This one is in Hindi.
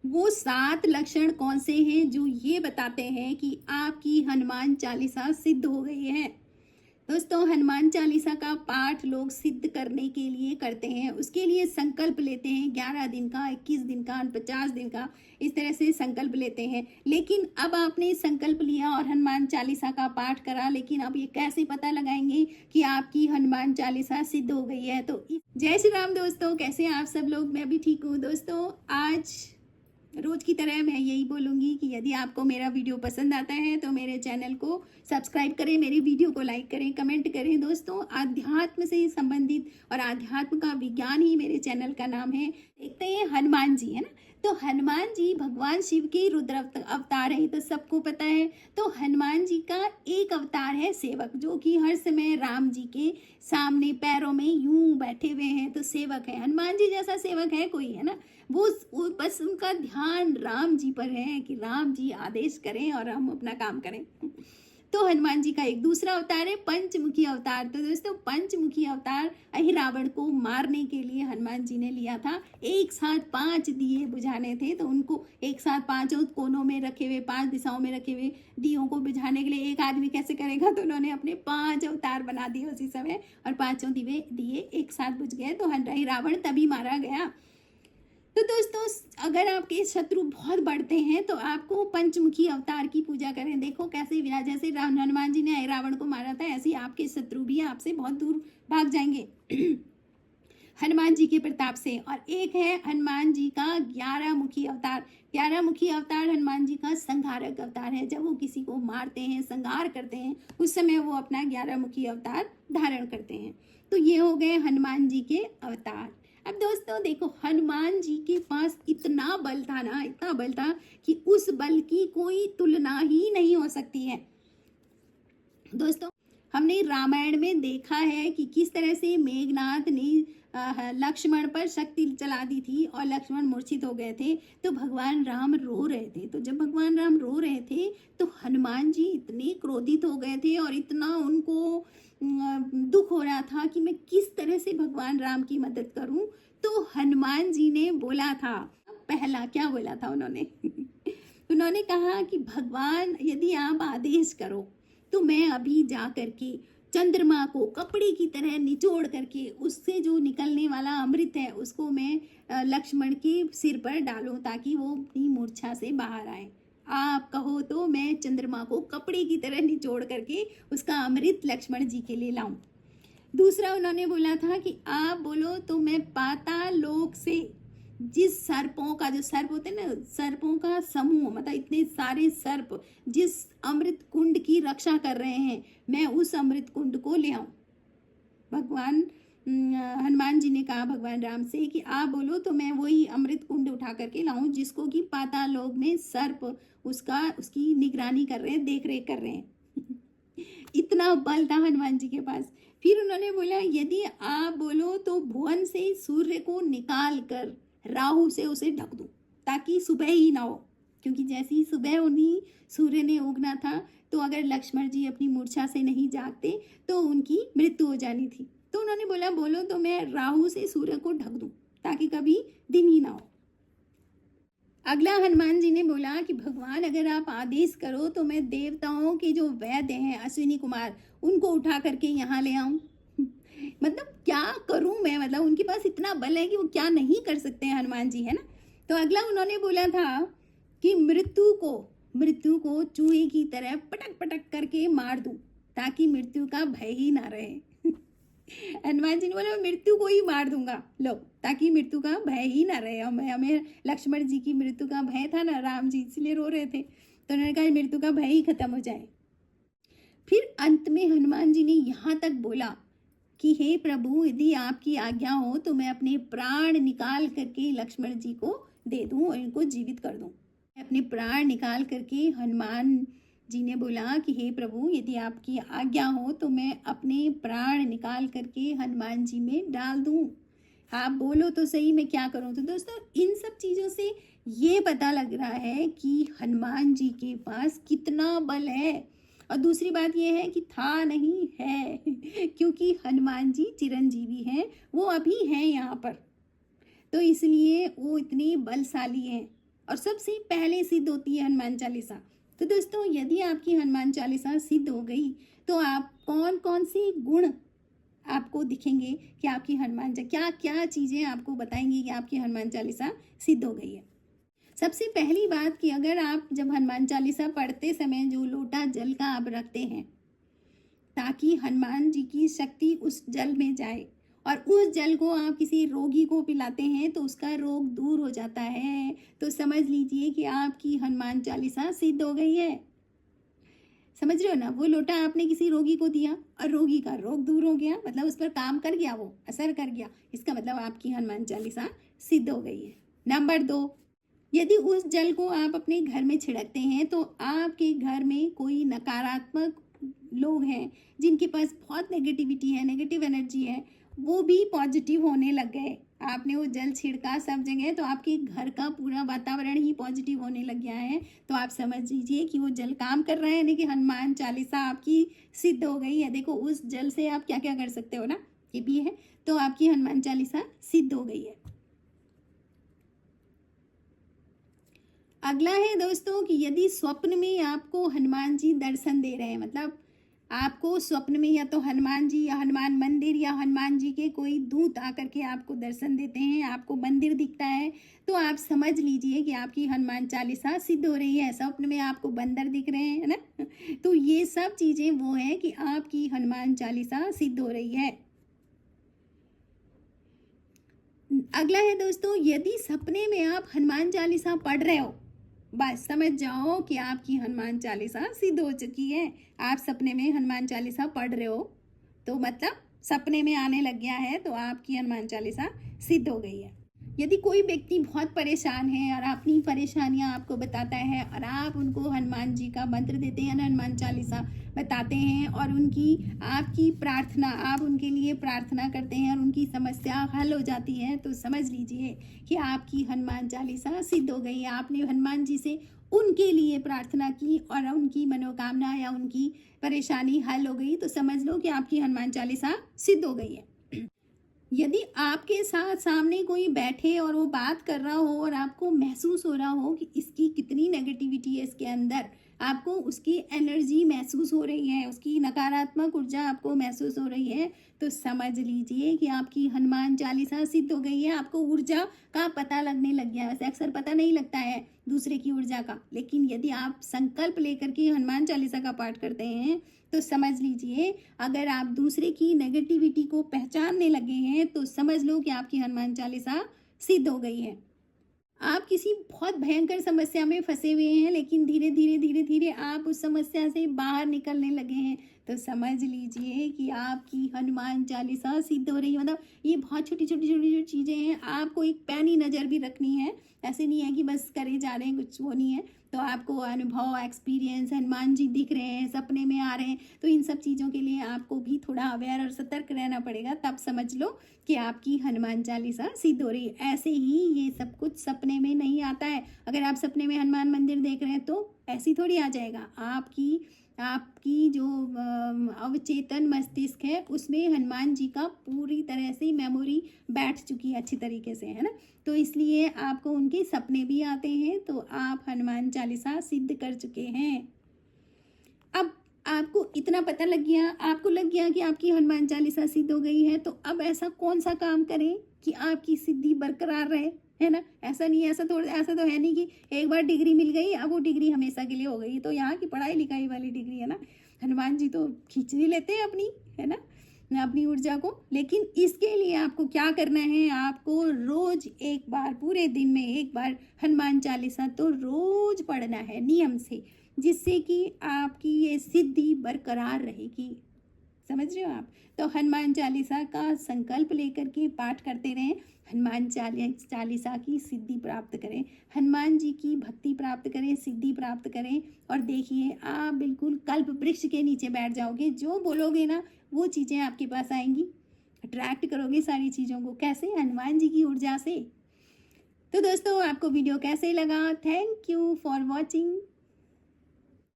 वो 7 लक्षण कौन से हैं जो ये बताते हैं कि आपकी हनुमान चालीसा सिद्ध हो गई है। दोस्तों, हनुमान चालीसा का पाठ लोग सिद्ध करने के लिए करते हैं। उसके लिए संकल्प लेते हैं, 11 दिन का, 21 दिन का, 50 दिन का, इस तरह से संकल्प लेते हैं। लेकिन अब आपने संकल्प लिया और हनुमान चालीसा का पाठ करा, लेकिन अब ये कैसे पता लगाएंगे कि आपकी हनुमान चालीसा सिद्ध हो गई है? तो जय श्री राम दोस्तों, कैसे हैं आप सब लोग? मैं भी ठीक हूँ। दोस्तों, आज रोज की तरह मैं यही बोलूँगी कि यदि आपको मेरा वीडियो पसंद आता है तो मेरे चैनल को सब्सक्राइब करें, मेरी वीडियो को लाइक करें, कमेंट करें। दोस्तों, अध्यात्म से संबंधित और अध्यात्म का विज्ञान ही मेरे चैनल का नाम है। देखते हैं हनुमान जी, है ना। तो हनुमान जी भगवान शिव के रुद्र अवतार है, तो सबको पता है। तो हनुमान जी का एक अवतार है सेवक, जो कि हर समय राम जी के सामने पैरों में यूं बैठे हुए हैं। तो सेवक है, हनुमान जी जैसा सेवक है कोई, है ना। वो बस उनका ध्यान राम जी पर है कि राम जी आदेश करें और हम अपना काम करें। तो हनुमान जी का एक दूसरा अवतार है पंचमुखी अवतार। तो दोस्तों, पंचमुखी अवतार अहिरावण को मारने के लिए हनुमान जी ने लिया था। एक साथ 5 दिए बुझाने थे, तो उनको एक साथ 5 कोनों में रखे हुए, 5 दिशाओं में रखे हुए दियों को बुझाने के लिए एक आदमी कैसे करेगा? तो उन्होंने अपने 5 अवतार बना दिए उसी समय, और 5 दिए एक साथ बुझ गए। तो अहिरावण तभी मारा गया। तो दोस्तों, अगर आपके शत्रु बहुत बढ़ते हैं तो आपको पंचमुखी अवतार की पूजा करें। देखो कैसे जैसे हनुमान जी ने रावण को मारा था, ऐसे आपके शत्रु भी आपसे बहुत दूर भाग जाएंगे हनुमान जी के प्रताप से। और एक है हनुमान जी का 11 मुखी अवतार। 11 मुखी अवतार हनुमान जी का संहारक अवतार है। जब वो किसी को मारते हैं, संहार करते हैं, उस समय वो अपना 11 मुखी अवतार धारण करते हैं। तो ये हो गए हनुमान जी के अवतार। अब दोस्तों देखो, हनुमान जी के पास इतना बल था ना, इतना बल था कि उस बल की कोई तुलना ही नहीं हो सकती है। दोस्तों, हमने रामायण में देखा है कि किस तरह से मेघनाथ ने लक्ष्मण पर शक्ति चला दी थी और लक्ष्मण मूर्छित हो गए थे। तो भगवान राम रो रहे थे। तो जब भगवान राम रो रहे थे तो हनुमान जी इतने क्रोधित हो गए थे और इतना उनको दुख हो रहा था कि मैं किस तरह से भगवान राम की मदद करूं। तो हनुमान जी ने बोला था, पहला क्या बोला था उन्होंने उन्होंने कहा कि भगवान, यदि आप आदेश करो तो मैं अभी जा करके चंद्रमा को कपड़े की तरह निचोड़ करके उससे जो निकलने वाला अमृत है उसको मैं लक्ष्मण के सिर पर डालूं, ताकि वो अपनी मूर्छा से बाहर आए। आप कहो तो मैं चंद्रमा को कपड़े की तरह निचोड़ करके उसका अमृत लक्ष्मण जी के लिए लाऊं। दूसरा उन्होंने बोला था कि आप बोलो तो मैं पाताल लोक से जिस सर्पों का, जो सर्प होते हैं ना, सर्पों का समूह, मतलब इतने सारे सर्प जिस अमृत कुंड की रक्षा कर रहे हैं, मैं उस अमृत कुंड को ले आऊं। भगवान हनुमान जी ने कहा भगवान राम से कि आप बोलो तो मैं वही अमृत कुंड उठा करके लाऊं जिसको कि पाताल लोक में सर्प उसकी निगरानी कर रहे हैं, देख रेख कर रहे हैं इतना बल था हनुमान जी के पास। फिर उन्होंने बोला, यदि आप बोलो तो भुवन से सूर्य को निकाल कर राहु से उसे ढक दूं, ताकि सुबह ही ना हो, क्योंकि जैसे ही सुबह उन्हीं सूर्य ने उगना था, तो अगर लक्ष्मण जी अपनी मूर्छा से नहीं जागते तो उनकी मृत्यु हो जानी थी। तो उन्होंने बोला, बोलो तो मैं राहु से सूर्य को ढक दूं, ताकि कभी दिन ही ना हो। अगला हनुमान जी ने बोला कि भगवान, अगर आप आदेश करो तो मैं देवताओं के जो वैद्य हैं, अश्विनी कुमार, उनको उठा करके यहाँ ले आऊं मतलब क्या करूं मैं? मतलब उनके पास इतना बल है कि वो क्या नहीं कर सकते हैं हनुमान जी, है ना। तो अगला उन्होंने बोला था कि मृत्यु को चूहे की तरह पटक पटक करके मार दूं, ताकि मृत्यु का भय ही ना रहे हनुमान जी ने बोला, मैं मृत्यु को ही मार दूंगा, लो, ताकि मृत्यु का भय ही ना रहे। हमें लक्ष्मण जी की मृत्यु का भय था ना, राम जी इसलिए रो रहे थे, तो उन्होंने कहा मृत्यु का भय ही खत्म हो जाए। फिर अंत में हनुमान जी ने यहाँ तक बोला कि हे प्रभु, यदि आपकी आज्ञा हो तो मैं अपने प्राण निकाल करके लक्ष्मण जी को दे दूं और इनको जीवित कर दूं। अपने प्राण निकाल करके हनुमान जी ने बोला कि हे प्रभु, यदि आपकी आज्ञा हो तो मैं अपने प्राण निकाल करके हनुमान जी में डाल दूं। आप बोलो तो सही, मैं क्या करूं? तो दोस्तों, इन सब चीज़ों से ये पता लग रहा है कि हनुमान जी के पास कितना बल है। और दूसरी बात यह है कि था नहीं है क्योंकि हनुमान जी चिरंजीवी हैं, वो अभी हैं यहाँ पर, तो इसलिए वो इतने बलशाली हैं। और सबसे पहले सिद्ध होती है हनुमान चालीसा। तो दोस्तों यदि आपकी हनुमान चालीसा सिद्ध हो गई तो आप कौन कौन से गुण आपको दिखेंगे कि आपकी क्या क्या चीज़ें आपको बताएंगी कि आपकी हनुमान चालीसा सिद्ध हो गई है। सबसे पहली बात कि अगर आप जब हनुमान चालीसा पढ़ते समय जो लोटा जल का आप रखते हैं ताकि हनुमान जी की शक्ति उस जल में जाए और उस जल को आप किसी रोगी को पिलाते हैं तो उसका रोग दूर हो जाता है, तो समझ लीजिए कि आपकी हनुमान चालीसा सिद्ध हो गई है। समझ रहे हो ना, वो लोटा आपने किसी रोगी को दिया और रोगी का रोग दूर हो गया, मतलब उस पर काम कर गया, वो असर कर गया, इसका मतलब आपकी हनुमान चालीसा सिद्ध हो गई है। नंबर 2, यदि उस जल को आप अपने घर में छिड़कते हैं तो आपके घर में कोई नकारात्मक लोग हैं जिनके पास बहुत नेगेटिविटी है, नेगेटिव एनर्जी है, वो भी पॉजिटिव होने लग गए। आपने वो जल छिड़का सब जगह तो आपके घर का पूरा वातावरण ही पॉजिटिव होने लग गया है, तो आप समझ लीजिए कि वो जल काम कर रहा है, यानी कि हनुमान चालीसा आपकी सिद्ध हो गई है। देखो उस जल से आप क्या क्या कर सकते हो ना, ये भी है, तो आपकी हनुमान चालीसा सिद्ध हो गई है। अगला है दोस्तों कि यदि स्वप्न में आपको हनुमान जी दर्शन दे रहे हैं, मतलब आपको स्वप्न में या तो हनुमान जी या हनुमान मंदिर या हनुमान जी के कोई दूत आकर के आपको दर्शन देते हैं, आपको मंदिर दिखता है, तो आप समझ लीजिए कि आपकी हनुमान चालीसा सिद्ध हो रही है। स्वप्न में आपको बंदर दिख रहे हैं, है ना, तो ये सब चीज़ें वो है कि आपकी हनुमान चालीसा सिद्ध हो रही है। अगला है दोस्तों, यदि सपने में आप हनुमान चालीसा पढ़ रहे हो, बस समझ जाओ कि आपकी हनुमान चालीसा सिद्ध हो चुकी है। आप सपने में हनुमान चालीसा पढ़ रहे हो तो मतलब सपने में आने लग गया है, तो आपकी हनुमान चालीसा सिद्ध हो गई है। यदि कोई व्यक्ति बहुत परेशान है और अपनी परेशानियां आपको बताता है और आप उनको हनुमान जी का मंत्र देते हैं, हनुमान चालीसा बताते हैं और आपकी प्रार्थना, आप उनके लिए प्रार्थना करते हैं और उनकी समस्या हल हो जाती है, तो समझ लीजिए कि आपकी हनुमान चालीसा सिद्ध हो गई है। आपने हनुमान जी से उनके लिए प्रार्थना की और उनकी मनोकामना या उनकी परेशानी हल हो गई, तो समझ लो कि आपकी हनुमान चालीसा सिद्ध हो गई है। यदि आपके साथ सामने कोई बैठे और वो बात कर रहा हो और आपको महसूस हो रहा हो कि इसकी कितनी नेगेटिविटी है इसके अंदर, आपको उसकी एनर्जी महसूस हो रही है, उसकी नकारात्मक ऊर्जा आपको महसूस हो रही है, तो समझ लीजिए कि आपकी हनुमान चालीसा सिद्ध हो गई है। आपको ऊर्जा का पता लगने लग गया है। वैसे अक्सर पता नहीं लगता है दूसरे की ऊर्जा का, लेकिन यदि आप संकल्प लेकर के हनुमान चालीसा का पाठ करते हैं तो समझ लीजिए अगर आप दूसरे की नेगेटिविटी को पहचानने लगे हैं तो समझ लो कि आपकी हनुमान चालीसा सिद्ध हो गई है। आप किसी बहुत भयंकर समस्या में फंसे हुए हैं लेकिन धीरे धीरे आप उस समस्या से बाहर निकलने लगे हैं, तो समझ लीजिए कि आपकी हनुमान चालीसा सिद्ध हो रही है। मतलब ये बहुत छोटी छोटी चीज़ें हैं, आपको एक पैनी नज़र भी रखनी है। ऐसे नहीं है कि बस करे जा रहे हैं, कुछ वो नहीं है। तो आपको अनुभव, एक्सपीरियंस, हनुमान जी दिख रहे हैं, सपने में आ रहे हैं, तो इन सब चीज़ों के लिए आपको भी थोड़ा अवेयर और सतर्क रहना पड़ेगा, तब समझ लो कि आपकी हनुमान चालीसा सिद्ध हो रही है। ऐसे ही ये सब कुछ सपने में नहीं आता है। अगर आप सपने में हनुमान मंदिर देख रहे हैं तो ऐसी थोड़ी आ जाएगा। आपकी जो अवचेतन मस्तिष्क है उसमें हनुमान जी का पूरी तरह से मेमोरी बैठ चुकी है अच्छी तरीके से, है ना, तो इसलिए आपको उनके सपने भी आते हैं, तो आप हनुमान चालीसा सिद्ध कर चुके हैं। अब आपको इतना पता लग गया, आपको लग गया कि आपकी हनुमान चालीसा सिद्ध हो गई है, तो अब ऐसा कौन सा काम करें कि आपकी सिद्धि बरकरार रहे, है ना। ऐसा नहीं, ऐसा तो है नहीं कि एक बार डिग्री मिल गई अब वो डिग्री हमेशा के लिए हो गई, तो यहाँ की पढ़ाई लिखाई वाली डिग्री है ना, हनुमान जी तो खींच ही लेते हैं अपनी, है ना, अपनी ऊर्जा को। लेकिन इसके लिए आपको क्या करना है, आपको रोज एक बार, पूरे दिन में एक बार हनुमान चालीसा तो रोज पढ़ना है नियम से, जिससे कि आपकी ये सिद्धि बरकरार रहेगी। समझ रहे हो आप, तो हनुमान चालीसा का संकल्प लेकर के पाठ करते रहें, हनुमान चालीसा की सिद्धि प्राप्त करें, हनुमान जी की भक्ति प्राप्त करें, सिद्धि प्राप्त करें, और देखिए आप बिल्कुल कल्प वृक्ष के नीचे बैठ जाओगे। जो बोलोगे ना वो चीज़ें आपके पास आएंगी, अट्रैक्ट करोगे सारी चीज़ों को। कैसे? हनुमान जी की ऊर्जा से। तो दोस्तों आपको वीडियो कैसे लगा? Thank you for watching.